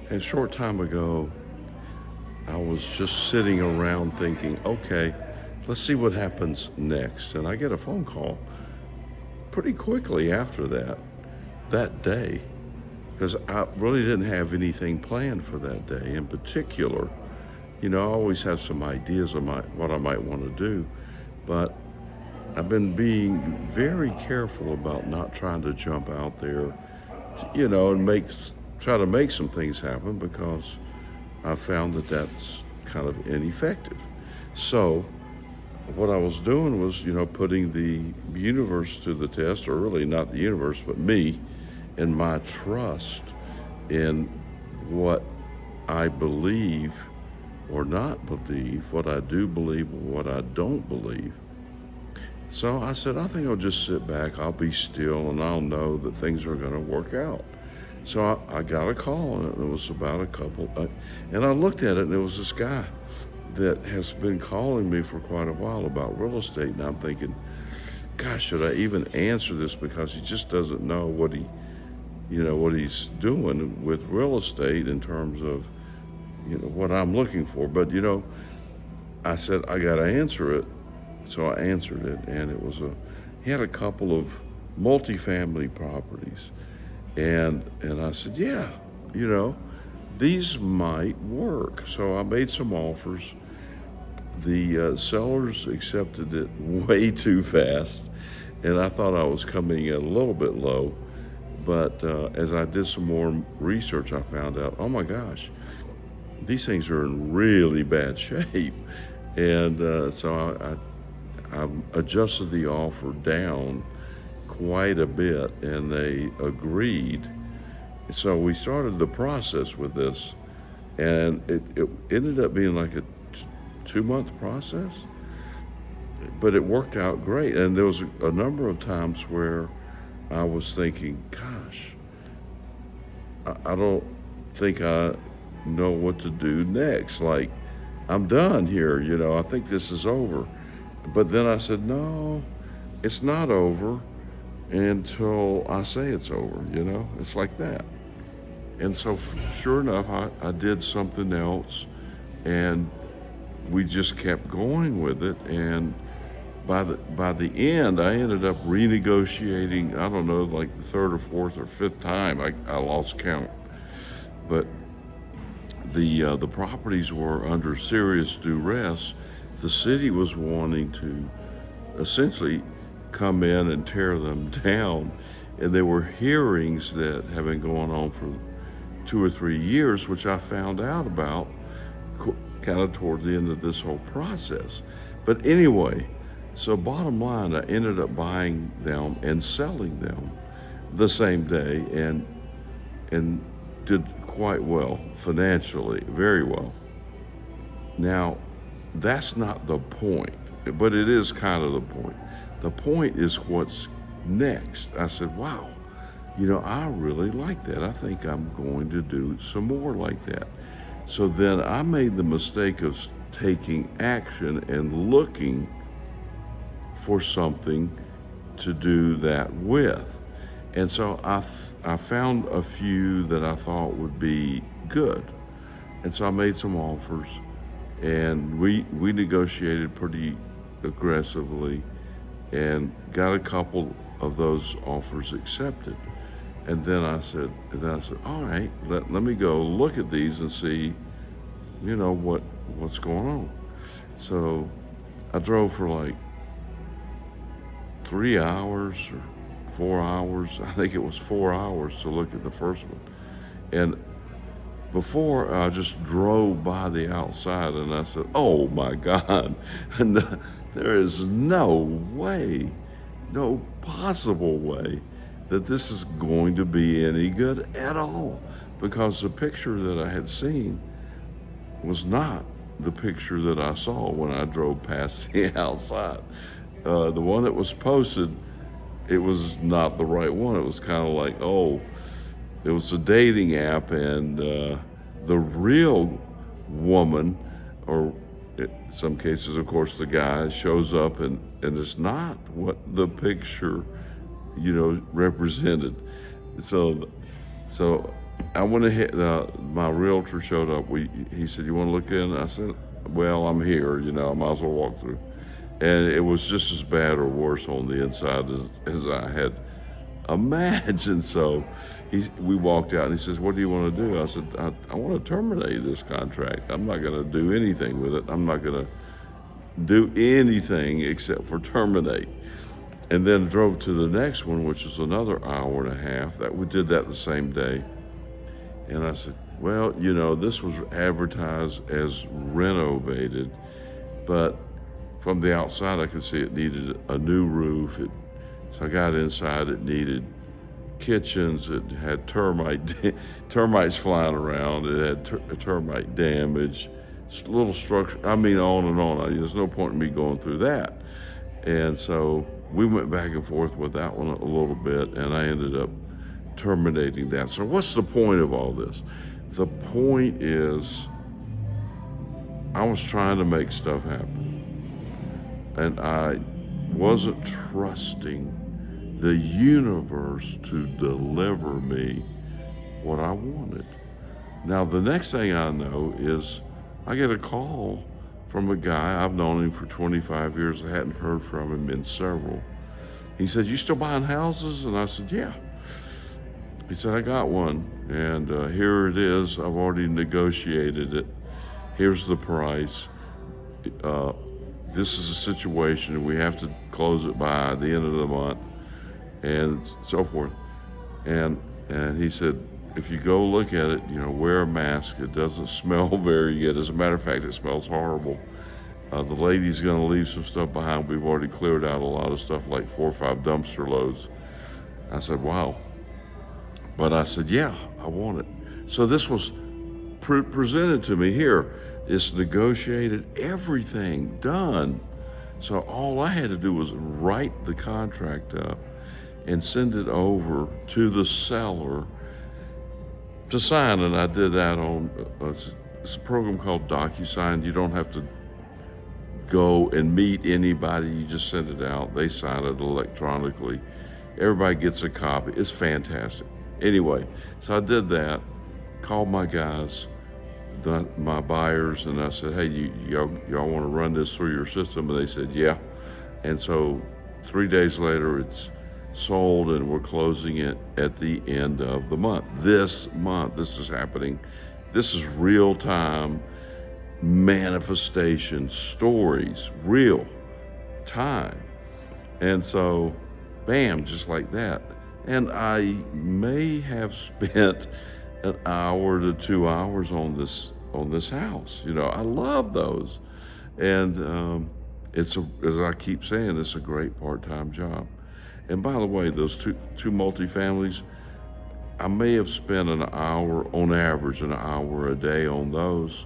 And a short time ago, I was just sitting around thinking, okay, let's see what happens next. And I get a phone call pretty quickly after that day, because I really didn't have anything planned for that day in particular. I always have some ideas of what I might want to do, but I've been being very careful about not trying to jump out there, and try to make some things happen because I found that that's kind of ineffective. So what I was doing was, putting the universe to the test, or really not the universe, but me and my trust in what I believe or not believe, what I do believe or what I don't believe. So I said, I think I'll just sit back, I'll be still, and I'll know that things are going to work out. So I got a call, and it was about a couple, and I looked at it, and it was this guy that has been calling me for quite a while about real estate, and I'm thinking, gosh, should I even answer this, because he just doesn't know what he's doing with real estate in terms of, what I'm looking for. But, I said, I got to answer it. So I answered it, and he had a couple of multifamily properties. And I said, yeah, these might work. So I made some offers. The sellers accepted it way too fast, and I thought I was coming in a little bit low. But as I did some more research, I found out, oh my gosh, these things are in really bad shape. And so I adjusted the offer down quite a bit, and they agreed. So we started the process with this, and it ended up being like a 2-month process, but it worked out great. And there was a number of times where I was thinking, gosh, I don't think I know what to do next. Like, I'm done here, I think this is over. But then I said, no, it's not over until I say it's over, It's like that. And so sure enough, I did something else, and we just kept going with it. And by the end, I ended up renegotiating, I don't know, like the third or fourth or fifth time. I lost count. But the properties were under serious duress. The city was wanting to essentially come in and tear them down. And there were hearings that have been going on for 2 or 3 years, which I found out about kind of toward the end of this whole process. But anyway, so bottom line, I ended up buying them and selling them the same day, and did quite well financially, very well. Now, that's not the point, but it is kind of the point. The point is what's next. I said, wow, I really like that. I think I'm going to do some more like that. So then I made the mistake of taking action and looking for something to do that with. And so I found a few that I thought would be good. And so I made some offers, and we negotiated pretty aggressively and got a couple of those offers accepted. And then I said, all right, let me go look at these and see, what's going on. So I drove for like 3 hours or 4 hours. I think it was 4 hours to look at the first one. And before, I just drove by the outside, and I said, oh my God, and there is no way, no possible way that this is going to be any good at all, because the picture that I had seen was not the picture that I saw when I drove past the outside. The one that was posted, it was not the right one. It was kind of like, it was a dating app, and the real woman, or in some cases, of course, the guy shows up, and it's not what the picture, represented. So I went ahead. My realtor showed up. He said, "You want to look in?" I said, "Well, I'm here. I might as well walk through." And it was just as bad or worse on the inside as I had imagined. So we walked out, and he says, "What do you want to do?" I said, I want to terminate this contract. I'm not going to do anything with it. I'm not going to do anything except for terminate." And then drove to the next one, which was another hour and a half. We did that the same day. And I said, "Well, this was advertised as renovated, but from the outside I could see it needed a new roof. So I got inside, it needed kitchens, it had termites flying around, it had termite damage, little structure, on and on. There's no point in me going through that." And so we went back and forth with that one a little bit, and I ended up terminating that. So what's the point of all this? The point is, I was trying to make stuff happen, and I wasn't trusting the universe to deliver me what I wanted. Now, the next thing I know is I get a call from a guy. I've known him for 25 years. I hadn't heard from him in several. He said, "You still buying houses?" And I said, "Yeah." He said, "I got one, and here it is. I've already negotiated it. Here's the price. This is a situation. We have to close it by the end of the month," and so forth. And he said, "If you go look at it, wear a mask. It doesn't smell very good. As a matter of fact, it smells horrible. The lady's going to leave some stuff behind. We've already cleared out a lot of stuff, like 4 or 5 dumpster loads." I said, "Wow." But I said, "Yeah, I want it." So this was presented to me here. It's negotiated, everything done. So all I had to do was write the contract up and send it over to the seller to sign. And I did that on, it's a program called DocuSign. You don't have to go and meet anybody. You just send it out. They sign it electronically. Everybody gets a copy. It's fantastic. Anyway, so I did that, called my guys, my buyers, and I said, "Hey, y'all want to run this through your system?" And they said, "Yeah." And so 3 days later, it's sold, and we're closing it at the end of the month. This month, this is happening. This is real time manifestation stories, real time. And so, bam, just like that. And I may have spent an hour to 2 hours on this house. I love those. And as I keep saying, it's a great part-time job. And by the way, those two multifamilies, I may have spent an hour, on average, an hour a day on those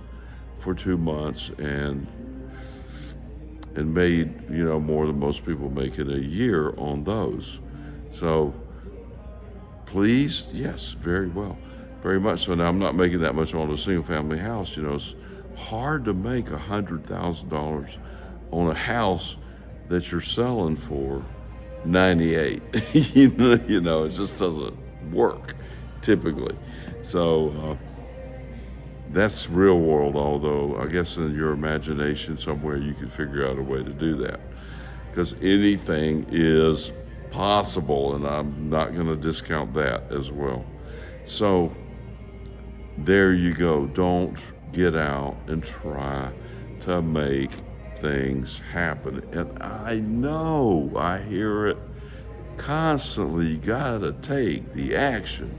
for 2 months, and made, more than most people make in a year on those. So please, yes, very well, very much so. Now, I'm not making that much on a single family house. It's hard to make $100,000 on a house that you're selling for 98. It just doesn't work typically. So that's real world, although I guess in your imagination somewhere you could figure out a way to do that, because anything is possible, and I'm not going to discount that as well. So there you go. Don't get out and try to make things happen. And I know, I hear it constantly. You got to take the action,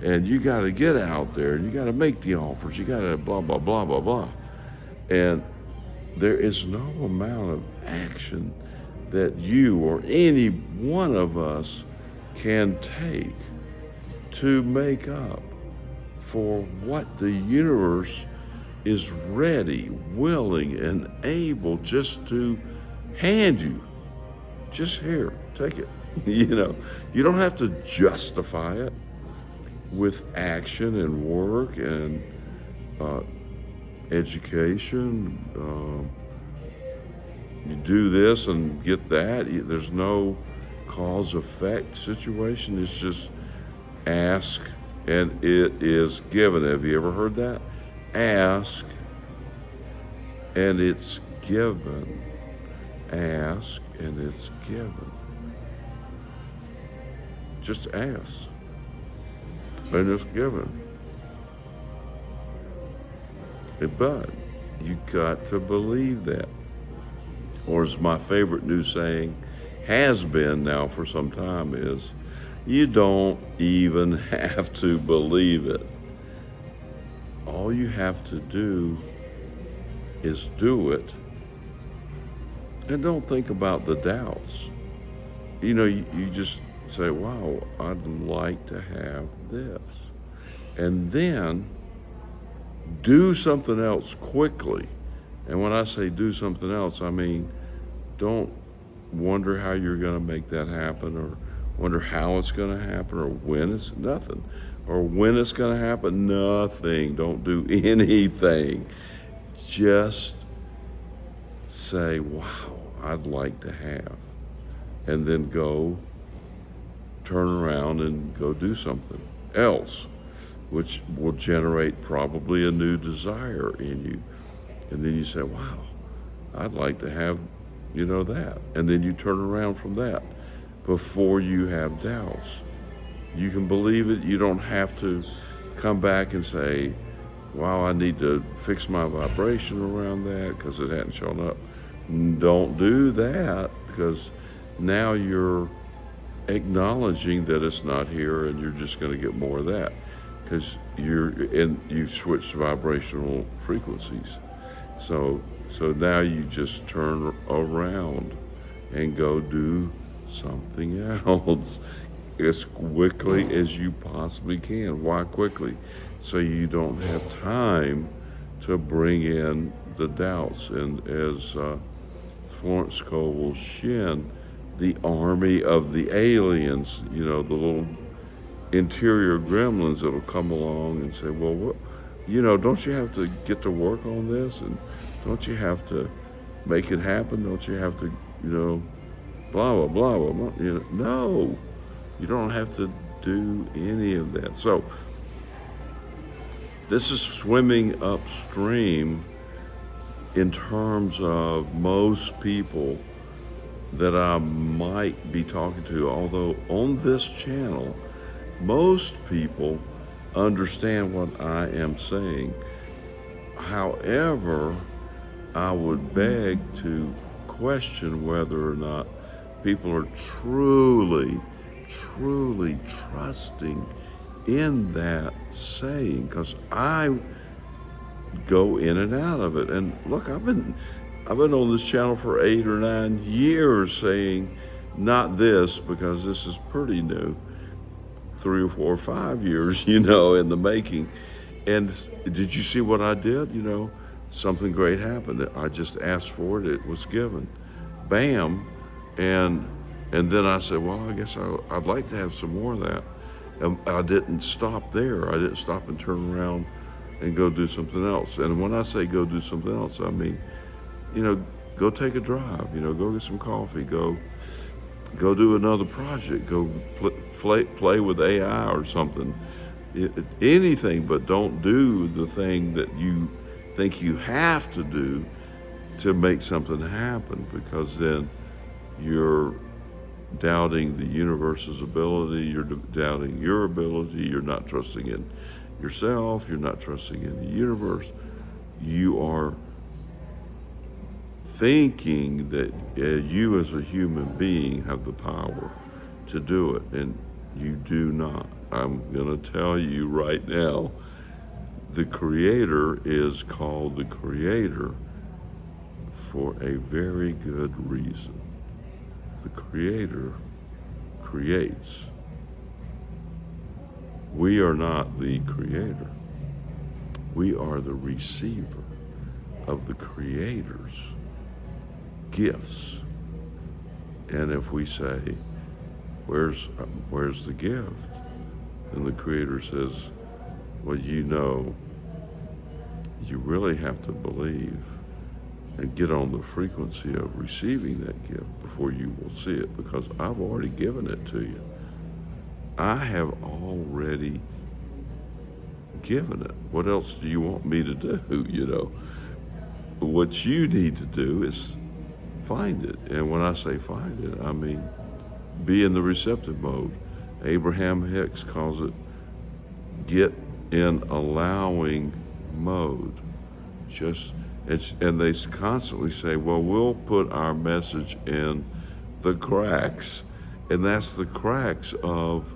and you got to get out there, and you got to make the offers. You got to blah, blah, blah, blah, blah. And there is no amount of action that you or any one of us can take to make up for what the universe is ready, willing, and able just to hand you. Just here, take it. You don't have to justify it with action and work and education. You do this and get that. There's no cause-effect situation. It's just ask and it is given. Have you ever heard that? Ask and it's given. Ask and it's given. Just ask and it's given. But you got to believe that. Or as my favorite new saying has been now for some time is, you don't even have to believe it. All you have to do is do it. And don't think about the doubts. You just say, wow, I'd like to have this. And then do something else quickly. And when I say do something else, I mean, don't wonder how you're going to make that happen, or wonder how it's going to happen, or when it's nothing, or when it's going to happen, nothing. Don't do anything. Just say, wow, I'd like to have. And then go turn around and go do something else, which will generate probably a new desire in you. And then you say, wow, I'd like to have, that. And then you turn around from that before you have doubts. You can believe it. You don't have to come back and say, wow, I need to fix my vibration around that because it hadn't shown up. Don't do that, because now you're acknowledging that it's not here, and you're just going to get more of that because you've switched vibrational frequencies. So now you just turn around and go do something else as quickly as you possibly can. Why quickly? So you don't have time to bring in the doubts. And as Florence Scovel Shinn, the army of the aliens, the little interior gremlins that'll come along and say, well, what? Don't you have to get to work on this? And don't you have to make it happen? Don't you have to, blah, blah, blah, blah, blah. No, you don't have to do any of that. So this is swimming upstream in terms of most people that I might be talking to, although on this channel, most people understand what I am saying. However, I would beg to question whether or not people are truly trusting in that saying, because I go in and out of it. And look, I've been on this channel for 8 or 9 years saying not this, because this is pretty new. 3 or 4 or 5 years, in the making. And did you see what I did? Something great happened. I just asked for it. It was given. Bam. And then I said, well, I guess I'd like to have some more of that. And I didn't stop there. I didn't stop and turn around and go do something else. And when I say go do something else, I mean, go take a drive, go get some coffee, go do another project, go play with AI or something. Anything, but don't do the thing that you think you have to do to make something happen, because then you're doubting the universe's ability, you're doubting your ability, you're not trusting in yourself, you're not trusting in the universe. You are thinking that you as a human being have the power to do it, and you do not. I'm going to tell you right now, the Creator is called the Creator for a very good reason. The Creator creates. We are not the Creator. We are the receiver of the Creator's gifts. And if we say, where's the gift? And the Creator says, well, you really have to believe and get on the frequency of receiving that gift before you will see it, because I've already given it to you. I have already given it. What else do you want me to do? What you need to do is find it. And when I say find it, I mean be in the receptive mode. Abraham Hicks calls it get in allowing mode. And they constantly say, well, we'll put our message in the cracks. And that's the cracks of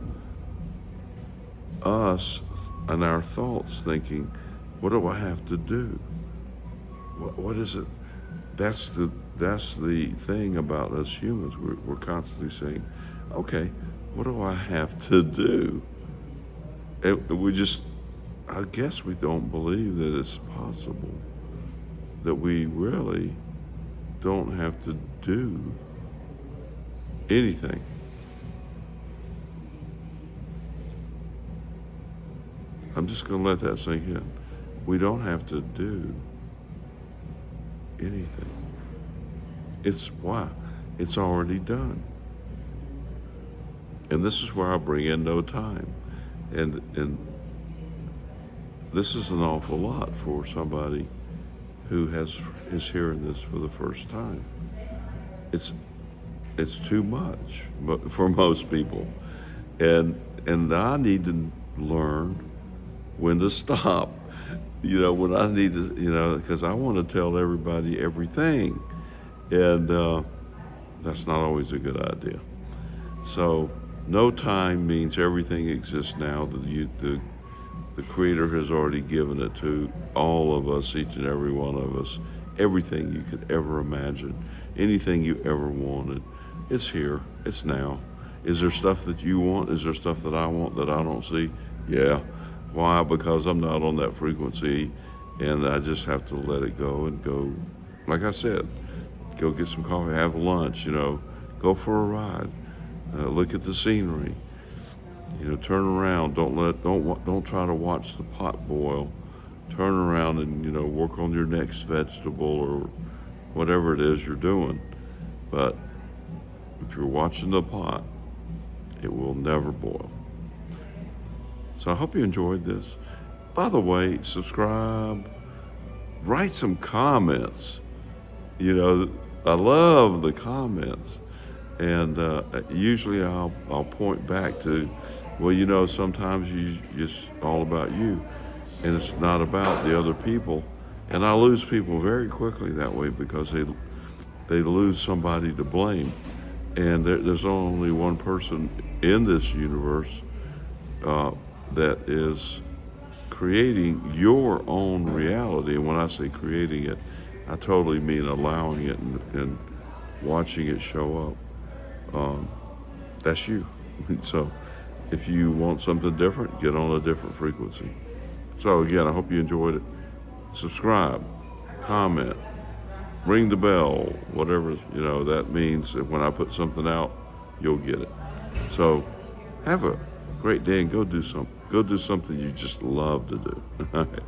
us and our thoughts thinking, what do I have to do? What is it? That's the thing about us humans. We're constantly saying, okay, what do I have to do? And I guess we don't believe that it's possible, that we really don't have to do anything. I'm just going to let that sink in. We don't have to do anything. It's why? It's already done. And this is where I bring in no time. And this is an awful lot for somebody who is hearing this for the first time. It's too much for most people. And I need to learn when to stop, when I need to, because I want to tell everybody everything. And that's not always a good idea. So no time means everything exists now. The Creator has already given it to all of us, each and every one of us. Everything you could ever imagine, anything you ever wanted, it's here, it's now. Is there stuff that you want? Is there stuff that I want that I don't see? Yeah. Why? Because I'm not on that frequency, and I just have to let it go and go, like I said, go get some coffee, have lunch, go for a ride, look at the scenery, turn around. Don't try to watch the pot boil. Turn around and work on your next vegetable or whatever it is you're doing. But if you're watching the pot, it will never boil. So I hope you enjoyed this. By the way, subscribe, write some comments. I love the comments. And usually I'll point back to, sometimes it's all about you, and it's not about the other people. And I lose people very quickly that way because they lose somebody to blame. And there's only one person in this universe that is creating your own reality. And when I say creating it, I totally mean allowing it and watching it show up. That's you. So if you want something different, get on a different frequency. So again, I hope you enjoyed it. Subscribe, comment, ring the bell, whatever, that means that when I put something out, you'll get it. So have a great day and go do something you just love to do. All right.